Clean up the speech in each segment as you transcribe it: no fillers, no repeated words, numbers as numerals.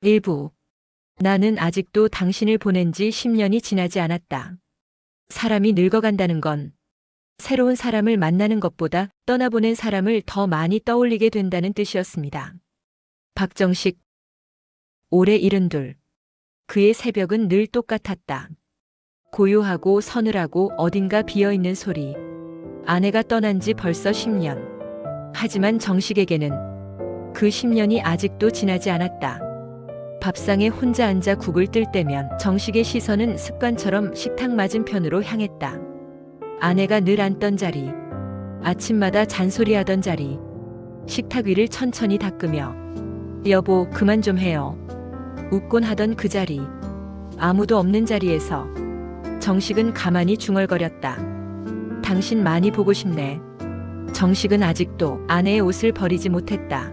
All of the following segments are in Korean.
일부. 나는 아직도 당신을 보낸 지 10년이 지나지 않았다. 사람이 늙어간다는 건 새로운 사람을 만나는 것보다 떠나보낸 사람을 더 많이 떠올리게 된다는 뜻이었습니다. 박정식. 올해 72. 그의 새벽은 늘 똑같았다. 고요하고 서늘하고 어딘가 비어있는 소리. 아내가 떠난 지 벌써 10년. 하지만 정식에게는 그 10년이 아직도 지나지 않았다. 밥상에 혼자 앉아 국을 뜰 때면 정식의 시선은 습관처럼 식탁 맞은편으로 향했다. 아내가 늘 앉던 자리, 아침마다 잔소리하던 자리, 식탁 위를 천천히 닦으며 여보 그만 좀 해요. 웃곤 하던 그 자리, 아무도 없는 자리에서 정식은 가만히 중얼거렸다. 당신 많이 보고 싶네. 정식은 아직도 아내의 옷을 버리지 못했다.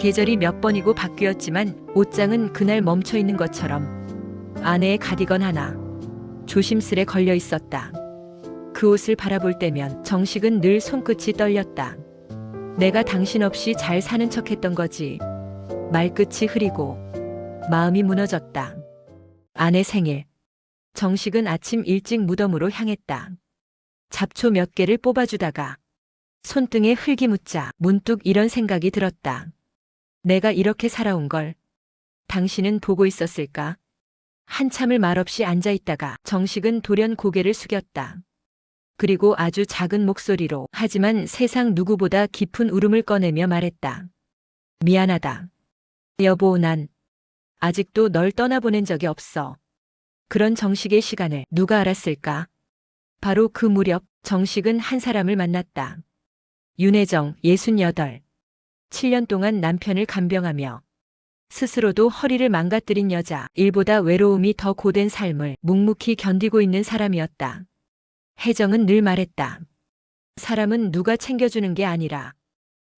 계절이 몇 번이고 바뀌었지만 옷장은 그날 멈춰 있는 것처럼 아내의 가디건 하나 조심스레 걸려 있었다. 그 옷을 바라볼 때면 정식은 늘 손끝이 떨렸다. 내가 당신 없이 잘 사는 척했던 거지. 말끝이 흐리고 마음이 무너졌다. 아내 생일. 정식은 아침 일찍 무덤으로 향했다. 잡초 몇 개를 뽑아주다가 손등에 흙이 묻자 문득 이런 생각이 들었다. 내가 이렇게 살아온 걸 당신은 보고 있었을까? 한참을 말없이 앉아있다가 정식은 돌연 고개를 숙였다. 그리고 아주 작은 목소리로 하지만 세상 누구보다 깊은 울음을 꺼내며 말했다. 미안하다. 여보, 난 아직도 널 떠나보낸 적이 없어. 그런 정식의 시간을 누가 알았을까? 바로 그 무렵 정식은 한 사람을 만났다. 윤혜정, 68. 7년 동안 남편을 간병하며 스스로도 허리를 망가뜨린 여자, 일보다 외로움이 더 고된 삶을 묵묵히 견디고 있는 사람이었다. 혜정은 늘 말했다. 사람은 누가 챙겨주는 게 아니라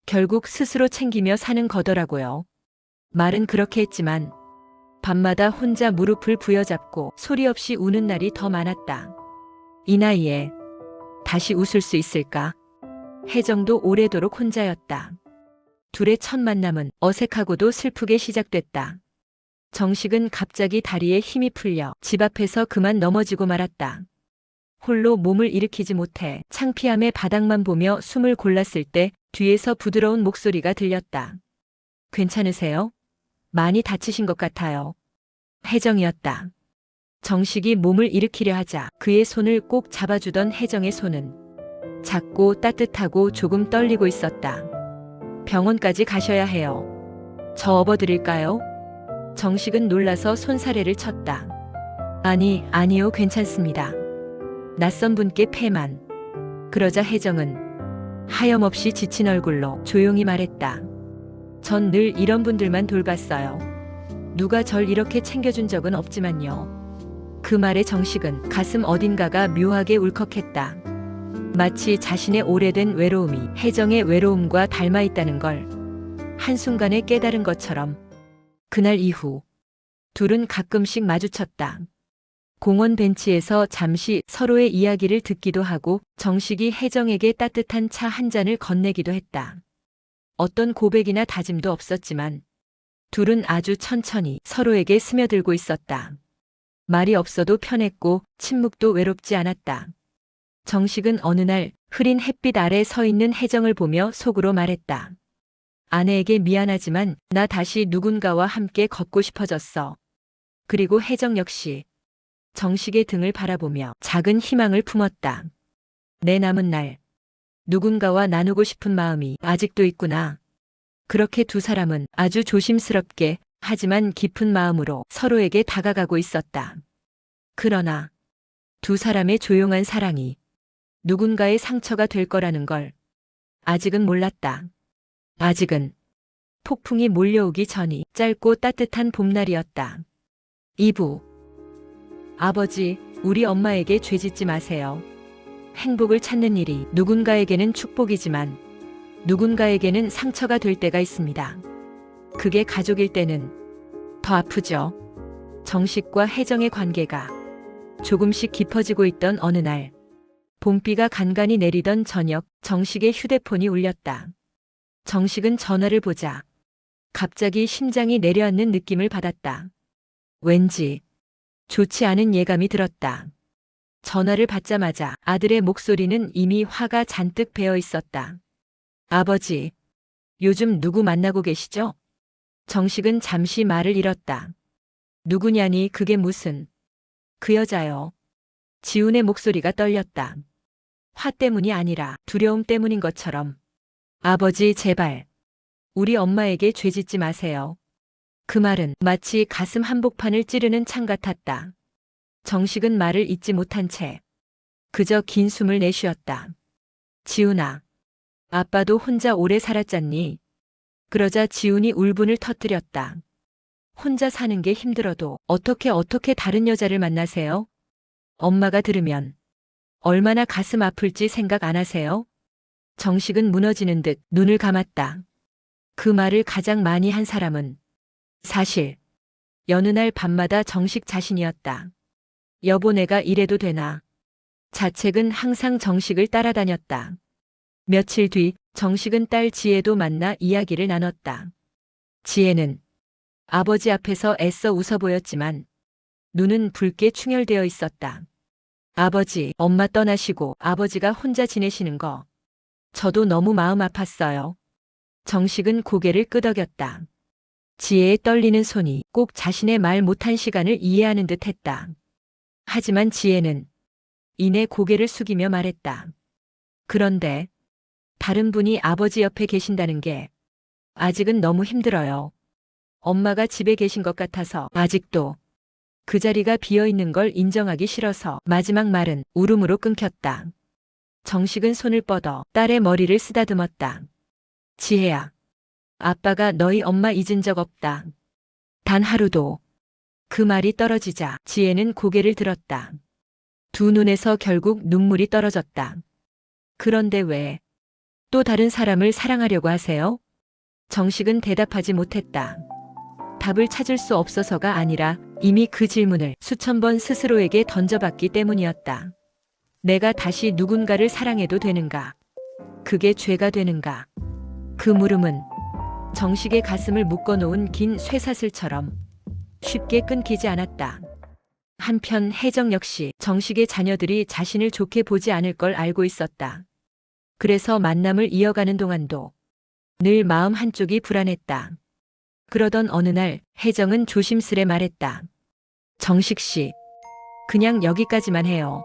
결국 스스로 챙기며 사는 거더라고요. 말은 그렇게 했지만 밤마다 혼자 무릎을 부여잡고 소리 없이 우는 날이 더 많았다. 이 나이에 다시 웃을 수 있을까? 혜정도 오래도록 혼자였다. 둘의 첫 만남은 어색하고도 슬프게 시작됐다. 정식은 갑자기 다리에 힘이 풀려 집 앞에서 그만 넘어지고 말았다. 홀로 몸을 일으키지 못해 창피함에 바닥만 보며 숨을 골랐을 때 뒤에서 부드러운 목소리가 들렸다. 괜찮으세요? 많이 다치신 것 같아요. 혜정이었다. 정식이 몸을 일으키려 하자 그의 손을 꼭 잡아주던 혜정의 손은 작고 따뜻하고 조금 떨리고 있었다. 병원까지 가셔야 해요. 저 업어드릴까요? 정식은 놀라서 손사래를 쳤다. 아니요, 괜찮습니다. 낯선 분께 폐만. 그러자 혜정은 하염없이 지친 얼굴로 조용히 말했다. 전 늘 이런 분들만 돌봤어요. 누가 절 이렇게 챙겨준 적은 없지만요. 그 말에 정식은 가슴 어딘가가 묘하게 울컥했다. 마치 자신의 오래된 외로움이 혜정의 외로움과 닮아 있다는 걸 한순간에 깨달은 것처럼. 그날 이후 둘은 가끔씩 마주쳤다. 공원 벤치에서 잠시 서로의 이야기를 듣기도 하고 정식이 혜정에게 따뜻한 차 한 잔을 건네기도 했다. 어떤 고백이나 다짐도 없었지만 둘은 아주 천천히 서로에게 스며들고 있었다. 말이 없어도 편했고 침묵도 외롭지 않았다. 정식은 어느 날 흐린 햇빛 아래 서 있는 혜정을 보며 속으로 말했다. 아내에게 미안하지만 나 다시 누군가와 함께 걷고 싶어졌어. 그리고 혜정 역시 정식의 등을 바라보며 작은 희망을 품었다. 내 남은 날 누군가와 나누고 싶은 마음이 아직도 있구나. 그렇게 두 사람은 아주 조심스럽게 하지만 깊은 마음으로 서로에게 다가가고 있었다. 그러나 두 사람의 조용한 사랑이 누군가의 상처가 될 거라는 걸 아직은 몰랐다. 아직은 폭풍이 몰려오기 전이 짧고 따뜻한 봄날이었다. 2부. 아버지, 우리 엄마에게 죄짓지 마세요. 행복을 찾는 일이 누군가에게는 축복이지만 누군가에게는 상처가 될 때가 있습니다. 그게 가족일 때는 더 아프죠. 정식과 혜정의 관계가 조금씩 깊어지고 있던 어느 날, 봄비가 간간히 내리던 저녁, 정식의 휴대폰이 울렸다. 정식은 전화를 보자 갑자기 심장이 내려앉는 느낌을 받았다. 왠지 좋지 않은 예감이 들었다. 전화를 받자마자 아들의 목소리는 이미 화가 잔뜩 배어 있었다. 아버지, 요즘 누구 만나고 계시죠? 정식은 잠시 말을 잃었다. 누구냐니 그게 무슨. 그 여자요. 지훈의 목소리가 떨렸다. 화 때문이 아니라 두려움 때문인 것처럼. 아버지 제발. 우리 엄마에게 죄 짓지 마세요. 그 말은 마치 가슴 한복판을 찌르는 창 같았다. 정식은 말을 잇지 못한 채 그저 긴 숨을 내쉬었다. 지훈아, 아빠도 혼자 오래 살았잖니. 그러자 지훈이 울분을 터뜨렸다. 혼자 사는 게 힘들어도 어떻게 다른 여자를 만나세요? 엄마가 들으면 얼마나 가슴 아플지 생각 안 하세요? 정식은 무너지는 듯 눈을 감았다. 그 말을 가장 많이 한 사람은 사실 여느 날 밤마다 정식 자신이었다. 여보 내가 이래도 되나? 자책은 항상 정식을 따라다녔다. 며칠 뒤 정식은 딸 지혜도 만나 이야기를 나눴다. 지혜는 아버지 앞에서 애써 웃어 보였지만 눈은 붉게 충혈되어 있었다. 아버지, 엄마 떠나시고 아버지가 혼자 지내시는 거 저도 너무 마음 아팠어요. 정식은 고개를 끄덕였다. 지혜의 떨리는 손이 꼭 자신의 말 못한 시간을 이해하는 듯 했다. 하지만 지혜는 이내 고개를 숙이며 말했다. 그런데 다른 분이 아버지 옆에 계신다는 게 아직은 너무 힘들어요. 엄마가 집에 계신 것 같아서 아직도 그 자리가 비어 있는 걸 인정하기 싫어서 마지막 말은 울음으로 끊겼다. 정식은 손을 뻗어 딸의 머리를 쓰다듬었다. 지혜야, 아빠가 너희 엄마 잊은 적 없다. 단 하루도. 그 말이 떨어지자 지혜는 고개를 들었다. 두 눈에서 결국 눈물이 떨어졌다. 그런데 왜 또 다른 사람을 사랑하려고 하세요? 정식은 대답하지 못했다. 답을 찾을 수 없어서가 아니라 이미 그 질문을 수천 번 스스로에게 던져봤기 때문이었다. 내가 다시 누군가를 사랑해도 되는가? 그게 죄가 되는가? 그 물음은 정식의 가슴을 묶어놓은 긴 쇠사슬처럼 쉽게 끊기지 않았다. 한편 혜정 역시 정식의 자녀들이 자신을 좋게 보지 않을 걸 알고 있었다. 그래서 만남을 이어가는 동안도 늘 마음 한쪽이 불안했다. 그러던 어느 날 혜정은 조심스레 말했다. 정식 씨, 그냥 여기까지만 해요.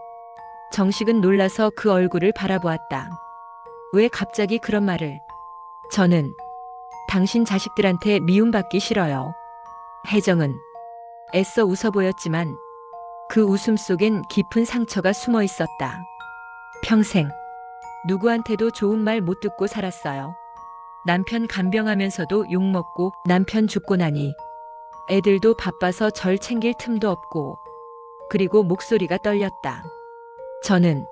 정식은 놀라서 그 얼굴을 바라보았다. 왜 갑자기 그런 말을? 저는 당신 자식들한테 미움받기 싫어요. 혜정은 애써 웃어 보였지만 그 웃음 속엔 깊은 상처가 숨어 있었다. 평생 누구한테도 좋은 말 못 듣고 살았어요. 남편 간병하면서도 욕먹고 남편 죽고 나니 애들도 바빠서 절 챙길 틈도 없고 그리고 목소리가 떨렸다. 저는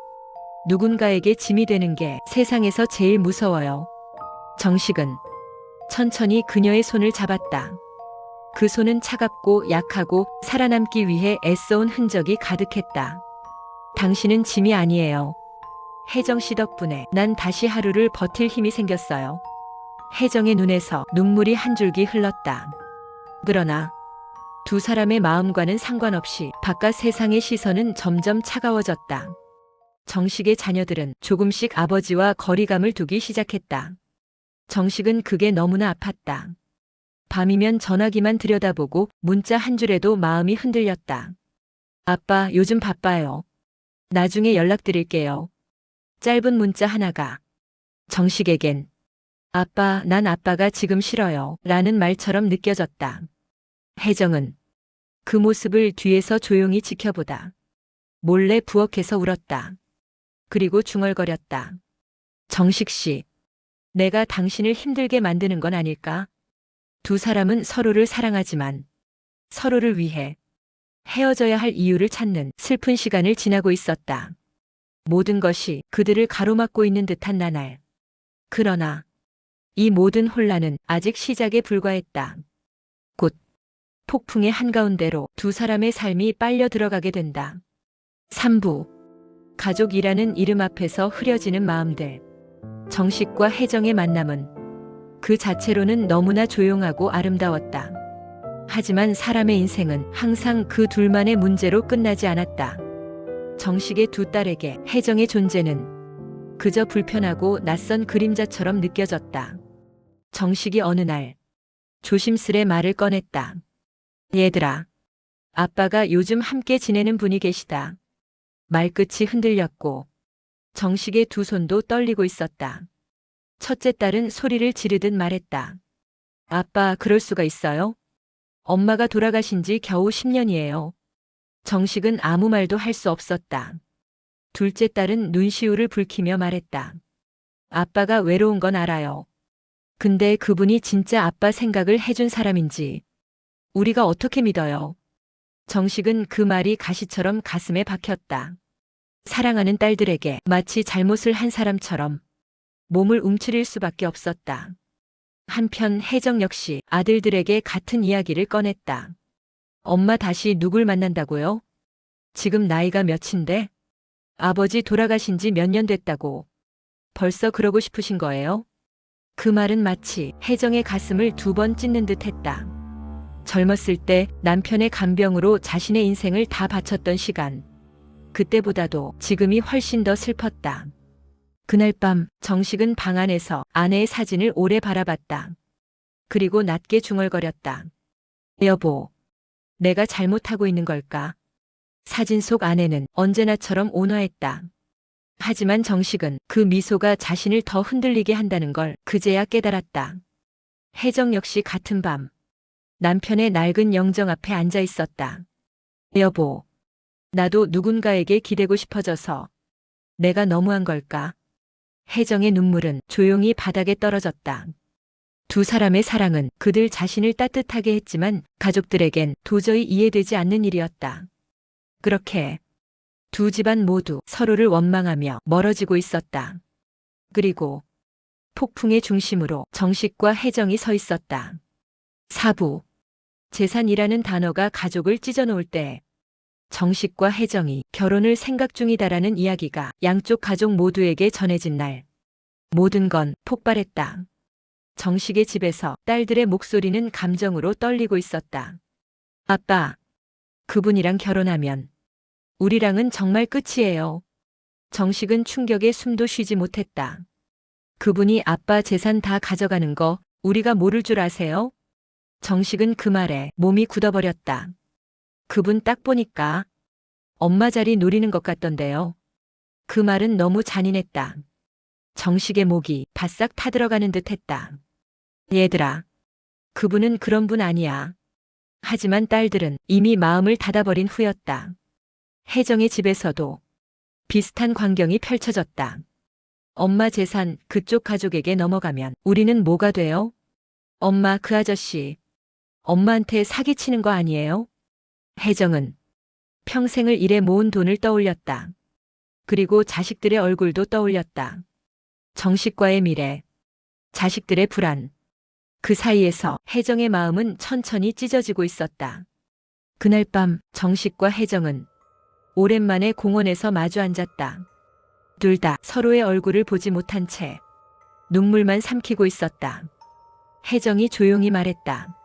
누군가에게 짐이 되는 게 세상에서 제일 무서워요. 정식은 천천히 그녀의 손을 잡았다. 그 손은 차갑고 약하고 살아남기 위해 애써온 흔적이 가득했다. 당신은 짐이 아니에요. 혜정 씨 덕분에 난 다시 하루를 버틸 힘이 생겼어요. 혜정의 눈에서 눈물이 한 줄기 흘렀다. 그러나 두 사람의 마음과는 상관없이 바깥 세상의 시선은 점점 차가워졌다. 정식의 자녀들은 조금씩 아버지와 거리감을 두기 시작했다. 정식은 그게 너무나 아팠다. 밤이면 전화기만 들여다보고 문자 한 줄에도 마음이 흔들렸다. 아빠, 요즘 바빠요. 나중에 연락드릴게요. 짧은 문자 하나가 정식에겐 아빠, 난 아빠가 지금 싫어요. 라는 말처럼 느껴졌다. 혜정은 그 모습을 뒤에서 조용히 지켜보다 몰래 부엌에서 울었다. 그리고 중얼거렸다. 정식 씨, 내가 당신을 힘들게 만드는 건 아닐까? 두 사람은 서로를 사랑하지만 서로를 위해 헤어져야 할 이유를 찾는 슬픈 시간을 지나고 있었다. 모든 것이 그들을 가로막고 있는 듯한 나날. 그러나 이 모든 혼란은 아직 시작에 불과했다. 곧 폭풍의 한가운데로 두 사람의 삶이 빨려 들어가게 된다. 3부. 가족이라는 이름 앞에서 흐려지는 마음들. 정식과 혜정의 만남은 그 자체로는 너무나 조용하고 아름다웠다. 하지만 사람의 인생은 항상 그 둘만의 문제로 끝나지 않았다. 정식의 두 딸에게 혜정의 존재는 그저 불편하고 낯선 그림자처럼 느껴졌다. 정식이 어느 날 조심스레 말을 꺼냈다. 얘들아, 아빠가 요즘 함께 지내는 분이 계시다. 말끝이 흔들렸고 정식의 두 손도 떨리고 있었다. 첫째 딸은 소리를 지르듯 말했다. 아빠, 그럴 수가 있어요? 엄마가 돌아가신 지 겨우 10년이에요. 정식은 아무 말도 할 수 없었다. 둘째 딸은 눈시울을 붉히며 말했다. 아빠가 외로운 건 알아요. 근데 그분이 진짜 아빠 생각을 해준 사람인지 우리가 어떻게 믿어요? 정식은 그 말이 가시처럼 가슴에 박혔다. 사랑하는 딸들에게 마치 잘못을 한 사람처럼 몸을 움츠릴 수밖에 없었다. 한편 혜정 역시 아들들에게 같은 이야기를 꺼냈다. 엄마 다시 누굴 만난다고요? 지금 나이가 몇인데? 아버지 돌아가신 지 몇 년 됐다고. 벌써 그러고 싶으신 거예요? 그 말은 마치 혜정의 가슴을 두 번 찢는 듯 했다. 젊었을 때 남편의 간병으로 자신의 인생을 다 바쳤던 시간. 그때보다도 지금이 훨씬 더 슬펐다. 그날 밤 정식은 방 안에서 아내의 사진을 오래 바라봤다. 그리고 낮게 중얼거렸다. 여보, 내가 잘못하고 있는 걸까? 사진 속 아내는 언제나처럼 온화했다. 하지만 정식은 그 미소가 자신을 더 흔들리게 한다는 걸 그제야 깨달았다. 혜정 역시 같은 밤 남편의 낡은 영정 앞에 앉아 있었다. 여보, 나도 누군가에게 기대고 싶어져서 내가 너무한 걸까? 혜정의 눈물은 조용히 바닥에 떨어졌다. 두 사람의 사랑은 그들 자신을 따뜻하게 했지만 가족들에겐 도저히 이해되지 않는 일이었다. 그렇게 두 집안 모두 서로를 원망하며 멀어지고 있었다. 그리고 폭풍의 중심으로 정식과 혜정이 서 있었다. 사부. 재산이라는 단어가 가족을 찢어놓을 때 정식과 혜정이 결혼을 생각 중이다라는 이야기가 양쪽 가족 모두에게 전해진 날, 모든 건 폭발했다. 정식의 집에서 딸들의 목소리는 감정으로 떨리고 있었다. 아빠, 그분이랑 결혼하면 우리랑은 정말 끝이에요. 정식은 충격에 숨도 쉬지 못했다. 그분이 아빠 재산 다 가져가는 거 우리가 모를 줄 아세요? 정식은 그 말에 몸이 굳어버렸다. 그분 딱 보니까 엄마 자리 노리는 것 같던데요. 그 말은 너무 잔인했다. 정식의 목이 바싹 타들어가는 듯 했다. 얘들아, 그분은 그런 분 아니야. 하지만 딸들은 이미 마음을 닫아버린 후였다. 혜정의 집에서도 비슷한 광경이 펼쳐졌다. 엄마 재산 그쪽 가족에게 넘어가면 우리는 뭐가 돼요? 엄마, 그 아저씨 엄마한테 사기치는 거 아니에요? 혜정은 평생을 일해 모은 돈을 떠올렸다. 그리고 자식들의 얼굴도 떠올렸다. 정식과의 미래, 자식들의 불안. 그 사이에서 혜정의 마음은 천천히 찢어지고 있었다. 그날 밤 정식과 혜정은 오랜만에 공원에서 마주 앉았다. 둘 다 서로의 얼굴을 보지 못한 채 눈물만 삼키고 있었다. 혜정이 조용히 말했다.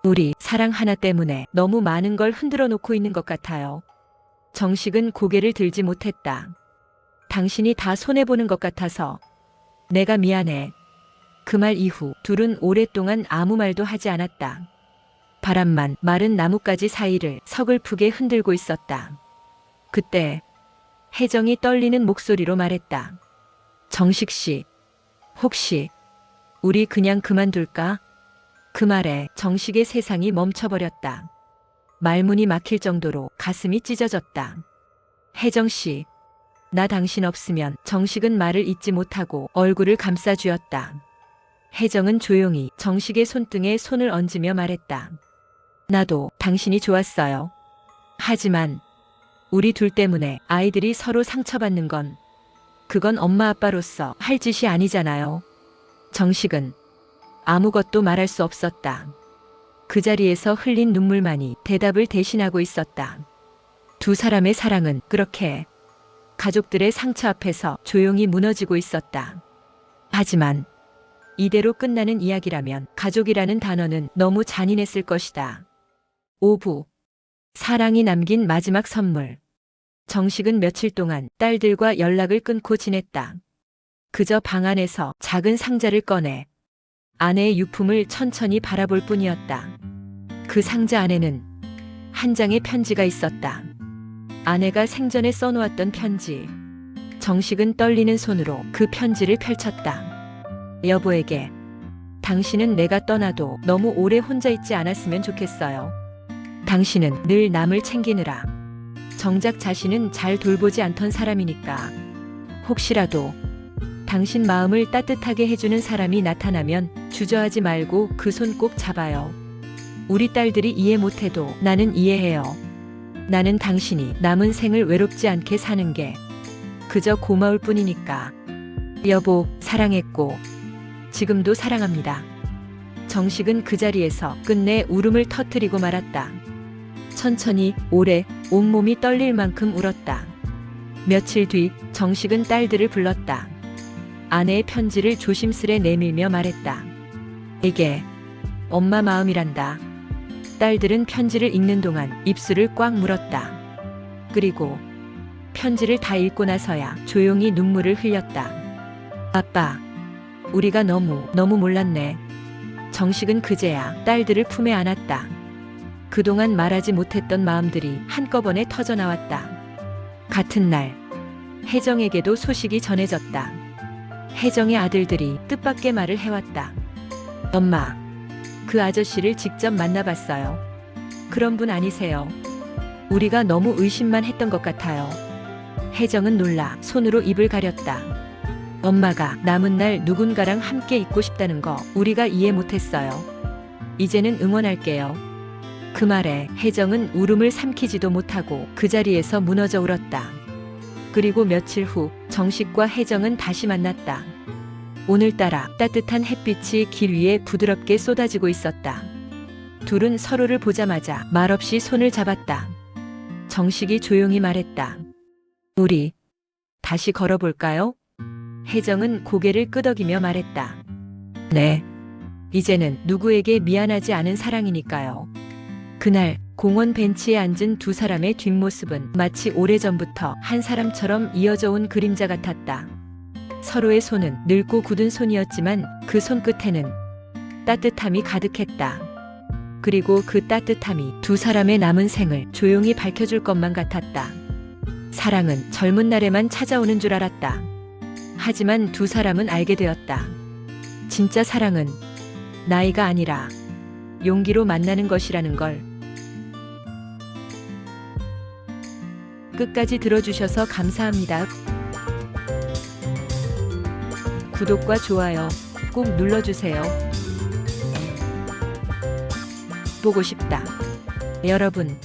우리 사랑 하나 때문에 너무 많은 걸 흔들어 놓고 있는 것 같아요. 정식은 고개를 들지 못했다. 당신이 다 손해보는 것 같아서 내가 미안해. 그 말 이후 둘은 오랫동안 아무 말도 하지 않았다. 바람만 마른 나뭇가지 사이를 서글프게 흔들고 있었다. 그때 혜정이 떨리는 목소리로 말했다. 정식 씨, 혹시 우리 그냥 그만둘까? 그 말에 정식의 세상이 멈춰버렸다. 말문이 막힐 정도로 가슴이 찢어졌다. 혜정 씨, 나 당신 없으면. 정식은 말을 잇지 못하고 얼굴을 감싸쥐었다. 혜정은 조용히 정식의 손등에 손을 얹으며 말했다. 나도 당신이 좋았어요. 하지만 우리 둘 때문에 아이들이 서로 상처받는 건 그건 엄마 아빠로서 할 짓이 아니잖아요. 정식은 아무것도 말할 수 없었다. 그 자리에서 흘린 눈물만이 대답을 대신하고 있었다. 두 사람의 사랑은 그렇게 가족들의 상처 앞에서 조용히 무너지고 있었다. 하지만 이대로 끝나는 이야기라면 가족이라는 단어는 너무 잔인했을 것이다. 오부. 사랑이 남긴 마지막 선물. 정식은 며칠 동안 딸들과 연락을 끊고 지냈다. 그저 방 안에서 작은 상자를 꺼내 아내의 유품을 천천히 바라볼 뿐이었다. 그 상자 안에는 한 장의 편지가 있었다. 아내가 생전에 써놓았던 편지. 정식은 떨리는 손으로 그 편지를 펼쳤다. 여보에게. 당신은 내가 떠나도 너무 오래 혼자 있지 않았으면 좋겠어요. 당신은 늘 남을 챙기느라 정작 자신은 잘 돌보지 않던 사람이니까 혹시라도 당신 마음을 따뜻하게 해주는 사람이 나타나면 주저하지 말고 그 손 꼭 잡아요. 우리 딸들이 이해 못해도 나는 이해해요. 나는 당신이 남은 생을 외롭지 않게 사는 게 그저 고마울 뿐이니까. 여보, 사랑했고 지금도 사랑합니다. 정식은 그 자리에서 끝내 울음을 터뜨리고 말았다. 천천히, 오래, 온몸이 떨릴 만큼 울었다. 며칠 뒤 정식은 딸들을 불렀다. 아내의 편지를 조심스레 내밀며 말했다. 이게 엄마 마음이란다. 딸들은 편지를 읽는 동안 입술을 꽉 물었다. 그리고 편지를 다 읽고 나서야 조용히 눈물을 흘렸다. 아빠, 우리가 너무 몰랐네. 정식은 그제야 딸들을 품에 안았다. 그동안 말하지 못했던 마음들이 한꺼번에 터져나왔다. 같은 날, 혜정에게도 소식이 전해졌다. 혜정의 아들들이 뜻밖의 말을 해왔다. 엄마, 그 아저씨를 직접 만나봤어요. 그런 분 아니세요. 우리가 너무 의심만 했던 것 같아요. 혜정은 놀라 손으로 입을 가렸다. 엄마가 남은 날 누군가랑 함께 있고 싶다는 거 우리가 이해 못했어요. 이제는 응원할게요. 그 말에 혜정은 울음을 삼키지도 못하고 그 자리에서 무너져 울었다. 그리고 며칠 후 정식과 혜정은 다시 만났다. 오늘따라 따뜻한 햇빛이 길 위에 부드럽게 쏟아지고 있었다. 둘은 서로를 보자마자 말없이 손을 잡았다. 정식이 조용히 말했다. 우리 다시 걸어볼까요? 혜정은 고개를 끄덕이며 말했다. 네. 이제는 누구에게 미안하지 않은 사랑이니까요. 그날 공원 벤치에 앉은 두 사람의 뒷모습은 마치 오래전부터 한 사람처럼 이어져 온 그림자 같았다. 서로의 손은 늙고 굳은 손이었지만 그 손끝에는 따뜻함이 가득했다. 그리고 그 따뜻함이 두 사람의 남은 생을 조용히 밝혀줄 것만 같았다. 사랑은 젊은 날에만 찾아오는 줄 알았다. 하지만 두 사람은 알게 되었다. 진짜 사랑은 나이가 아니라 용기로 만나는 것이라는 걸. 끝까지 들어주셔서 감사합니다. 구독과 좋아요 꼭 눌러주세요. 보고 싶다. 여러분.